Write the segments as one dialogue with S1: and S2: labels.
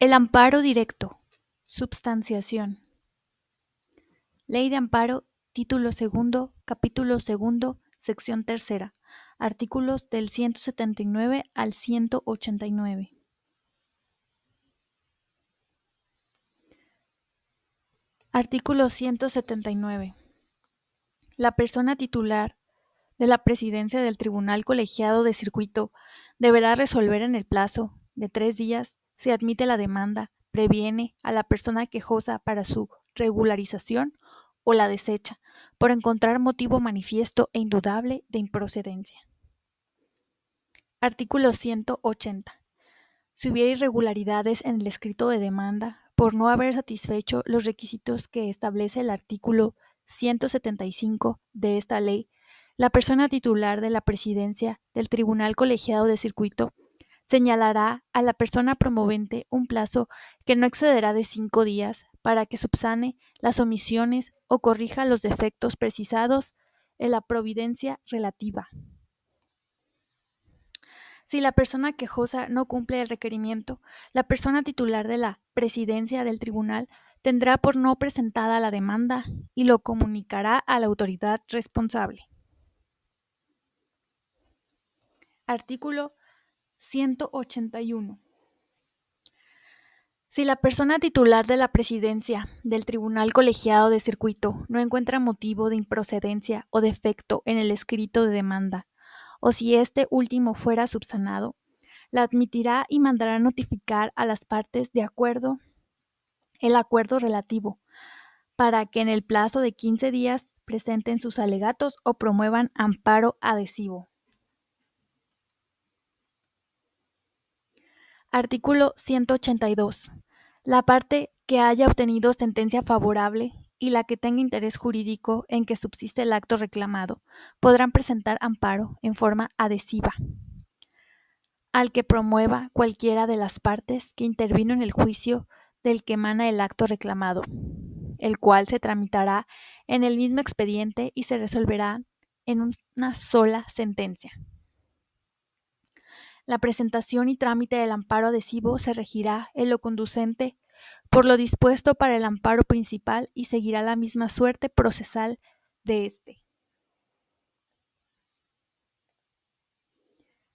S1: El amparo directo. Substanciación. Ley de amparo, título segundo, capítulo segundo, sección tercera. Artículos del 179 al 189. Artículo 179. La persona titular de la presidencia del Tribunal Colegiado de Circuito deberá resolver en el plazo de 3 días si admite la demanda, previene a la persona quejosa para su regularización o la desecha por encontrar motivo manifiesto e indudable de improcedencia. Artículo 180. Si hubiera irregularidades en el escrito de demanda por no haber satisfecho los requisitos que establece el artículo 175 de esta ley, la persona titular de la presidencia del Tribunal Colegiado de Circuito señalará a la persona promovente un plazo que no excederá de 5 días para que subsane las omisiones o corrija los defectos precisados en la providencia relativa. Si la persona quejosa no cumple el requerimiento, la persona titular de la presidencia del tribunal tendrá por no presentada la demanda y lo comunicará a la autoridad responsable. Artículo 181. Si la persona titular de la presidencia del Tribunal Colegiado de Circuito no encuentra motivo de improcedencia o defecto en el escrito de demanda, o si este último fuera subsanado, la admitirá y mandará notificar a las partes de acuerdo el acuerdo relativo, para que en el plazo de 15 días presenten sus alegatos o promuevan amparo adhesivo. Artículo 182. La parte que haya obtenido sentencia favorable y la que tenga interés jurídico en que subsiste el acto reclamado podrán presentar amparo en forma adhesiva al que promueva cualquiera de las partes que intervino en el juicio del que emana el acto reclamado, el cual se tramitará en el mismo expediente y se resolverá en una sola sentencia. La presentación y trámite del amparo adhesivo se regirá en lo conducente por lo dispuesto para el amparo principal y seguirá la misma suerte procesal de éste.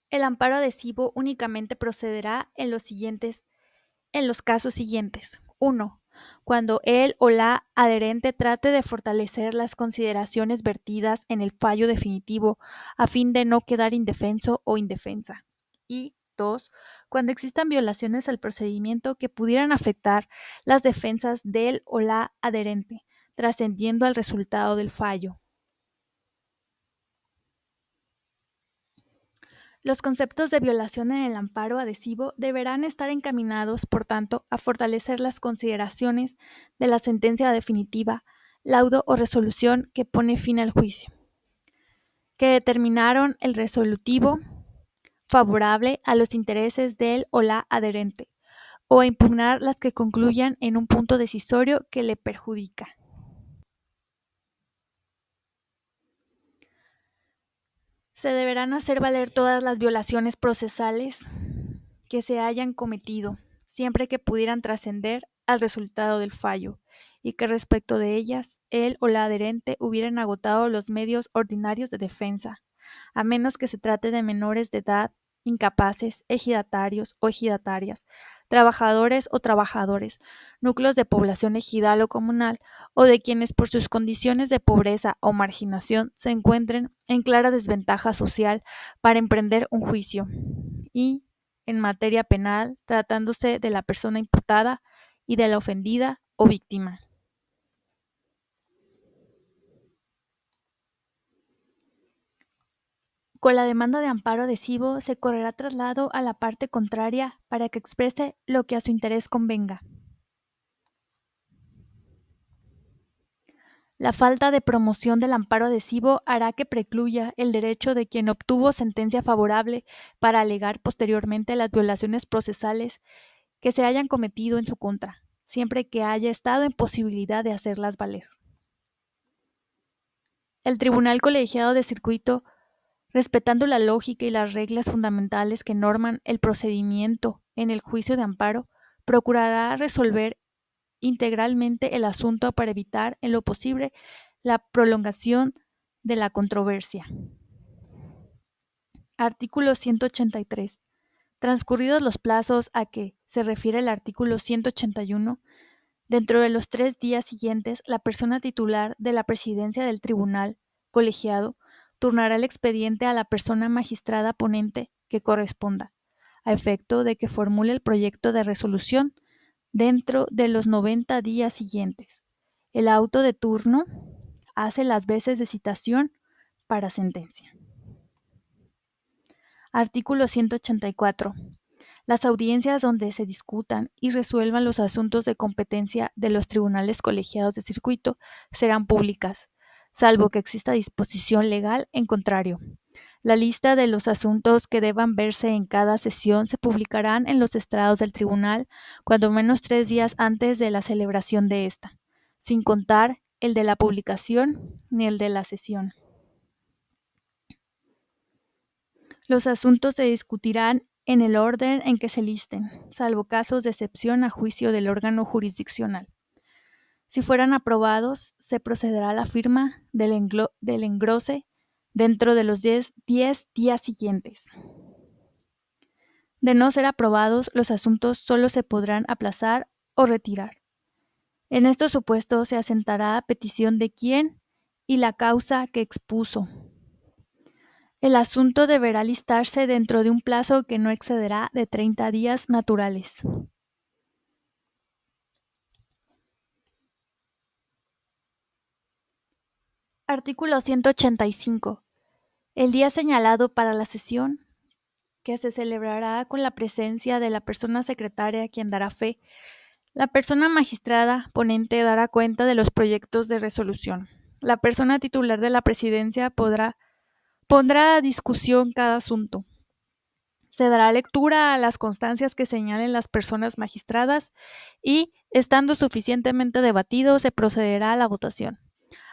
S1: El amparo adhesivo únicamente procederá en los casos siguientes. 1. Cuando él o la adherente trate de fortalecer las consideraciones vertidas en el fallo definitivo a fin de no quedar indefenso o indefensa. Y 2. Cuando existan violaciones al procedimiento que pudieran afectar las defensas del o la adherente, trascendiendo al resultado del fallo. Los conceptos de violación en el amparo adhesivo deberán estar encaminados, por tanto, a fortalecer las consideraciones de la sentencia definitiva, laudo o resolución que pone fin al juicio, que determinaron el resolutivo favorable a los intereses del o la adherente, o a impugnar las que concluyan en un punto decisorio que le perjudica. Se deberán hacer valer todas las violaciones procesales que se hayan cometido, siempre que pudieran trascender al resultado del fallo, y que respecto de ellas, él o la adherente hubieran agotado los medios ordinarios de defensa, a menos que se trate de menores de edad, incapaces, ejidatarios o ejidatarias, trabajadores o trabajadores, núcleos de población ejidal o comunal, o de quienes por sus condiciones de pobreza o marginación se encuentren en clara desventaja social para emprender un juicio, y en materia penal, tratándose de la persona imputada y de la ofendida o víctima. Con la demanda de amparo adhesivo se correrá traslado a la parte contraria para que exprese lo que a su interés convenga. La falta de promoción del amparo adhesivo hará que precluya el derecho de quien obtuvo sentencia favorable para alegar posteriormente las violaciones procesales que se hayan cometido en su contra, siempre que haya estado en posibilidad de hacerlas valer. El Tribunal Colegiado de Circuito, respetando la lógica y las reglas fundamentales que norman el procedimiento en el juicio de amparo, procurará resolver integralmente el asunto para evitar, en lo posible, la prolongación de la controversia. Artículo 183. Transcurridos los plazos a que se refiere el artículo 181, dentro de los 3 días siguientes, la persona titular de la presidencia del tribunal colegiado turnará el expediente a la persona magistrada ponente que corresponda, a efecto de que formule el proyecto de resolución dentro de los 90 días siguientes. El auto de turno hace las veces de citación para sentencia. Artículo 184. Las audiencias donde se discutan y resuelvan los asuntos de competencia de los tribunales colegiados de circuito serán públicas, salvo que exista disposición legal en contrario. La lista de los asuntos que deban verse en cada sesión se publicarán en los estrados del tribunal cuando menos 3 días antes de la celebración de esta, sin contar el de la publicación ni el de la sesión. Los asuntos se discutirán en el orden en que se listen, salvo casos de excepción a juicio del órgano jurisdiccional. Si fueran aprobados, se procederá a la firma del engrose dentro de los 10 días siguientes. De no ser aprobados, los asuntos solo se podrán aplazar o retirar. En estos supuestos se asentará a petición de quien y la causa que expuso. El asunto deberá listarse dentro de un plazo que no excederá de 30 días naturales. Artículo 185. El día señalado para la sesión, que se celebrará con la presencia de la persona secretaria quien dará fe, la persona magistrada ponente dará cuenta de los proyectos de resolución. La persona titular de la presidencia pondrá a discusión cada asunto. Se dará lectura a las constancias que señalen las personas magistradas y, estando suficientemente debatido, se procederá a la votación.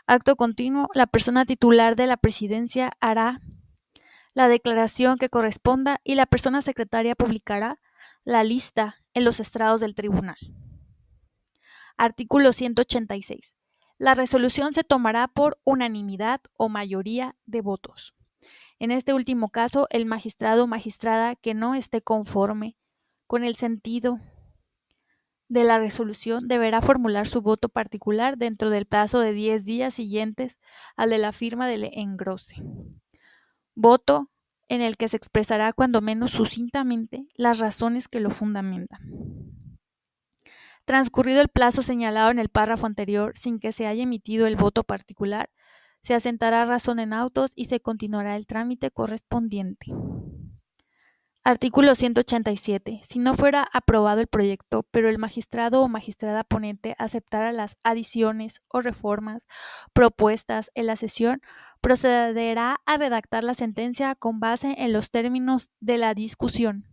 S1: Acto continuo, la persona titular de la presidencia hará la declaración que corresponda y la persona secretaria publicará la lista en los estrados del tribunal. Artículo 186. La resolución se tomará por unanimidad o mayoría de votos. En este último caso, el magistrado o magistrada que no esté conforme con el sentido de la resolución deberá formular su voto particular dentro del plazo de 10 días siguientes al de la firma del engrose. Voto en el que se expresará cuando menos sucintamente las razones que lo fundamentan. Transcurrido el plazo señalado en el párrafo anterior sin que se haya emitido el voto particular, se asentará razón en autos y se continuará el trámite correspondiente. Artículo 187. Si no fuera aprobado el proyecto, pero el magistrado o magistrada ponente aceptara las adiciones o reformas propuestas en la sesión, procederá a redactar la sentencia con base en los términos de la discusión.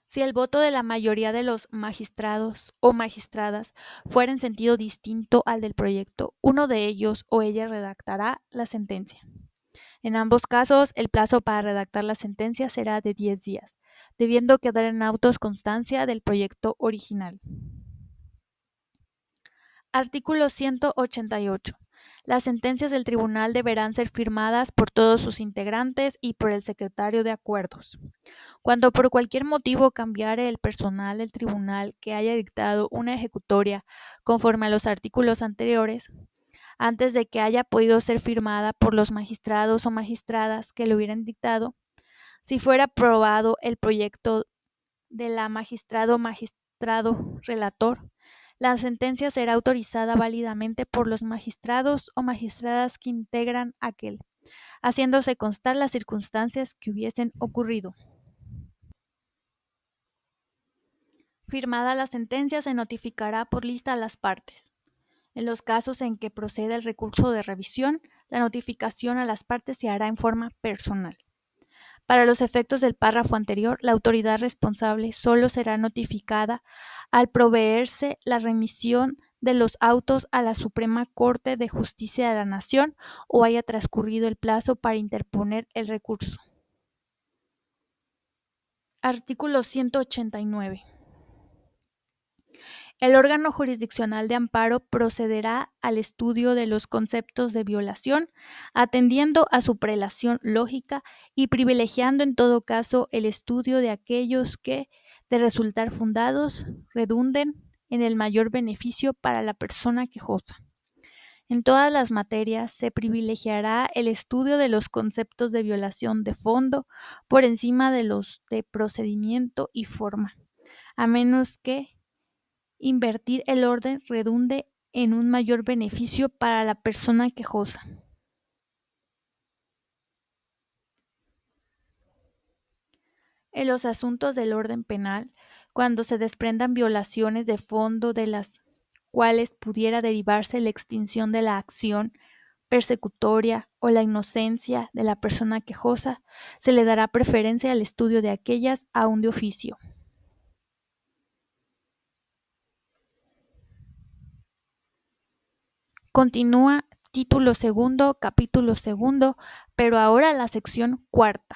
S1: Si el voto de la mayoría de los magistrados o magistradas fuera en sentido distinto al del proyecto, uno de ellos o ella redactará la sentencia. En ambos casos, el plazo para redactar la sentencia será de 10 días, debiendo quedar en autos constancia del proyecto original. Artículo 188. Las sentencias del tribunal deberán ser firmadas por todos sus integrantes y por el secretario de acuerdos. Cuando por cualquier motivo cambiare el personal del tribunal que haya dictado una ejecutoria conforme a los artículos anteriores, antes de que haya podido ser firmada por los magistrados o magistradas que lo hubieran dictado, si fuera aprobado el proyecto de la magistrado o magistrado relator, la sentencia será autorizada válidamente por los magistrados o magistradas que integran aquel, haciéndose constar las circunstancias que hubiesen ocurrido. Firmada la sentencia, se notificará por lista a las partes. En los casos en que proceda el recurso de revisión, la notificación a las partes se hará en forma personal. Para los efectos del párrafo anterior, la autoridad responsable solo será notificada al proveerse la remisión de los autos a la Suprema Corte de Justicia de la Nación o haya transcurrido el plazo para interponer el recurso. Artículo 189. El órgano jurisdiccional de amparo procederá al estudio de los conceptos de violación, atendiendo a su prelación lógica y privilegiando en todo caso el estudio de aquellos que, de resultar fundados, redunden en el mayor beneficio para la persona quejosa. En todas las materias se privilegiará el estudio de los conceptos de violación de fondo por encima de los de procedimiento y forma, a menos que invertir el orden redunde en un mayor beneficio para la persona quejosa. En los asuntos del orden penal, cuando se desprendan violaciones de fondo de las cuales pudiera derivarse la extinción de la acción persecutoria o la inocencia de la persona quejosa, se le dará preferencia al estudio de aquellas aún de oficio. Continúa título segundo, capítulo segundo, pero ahora la sección cuarta.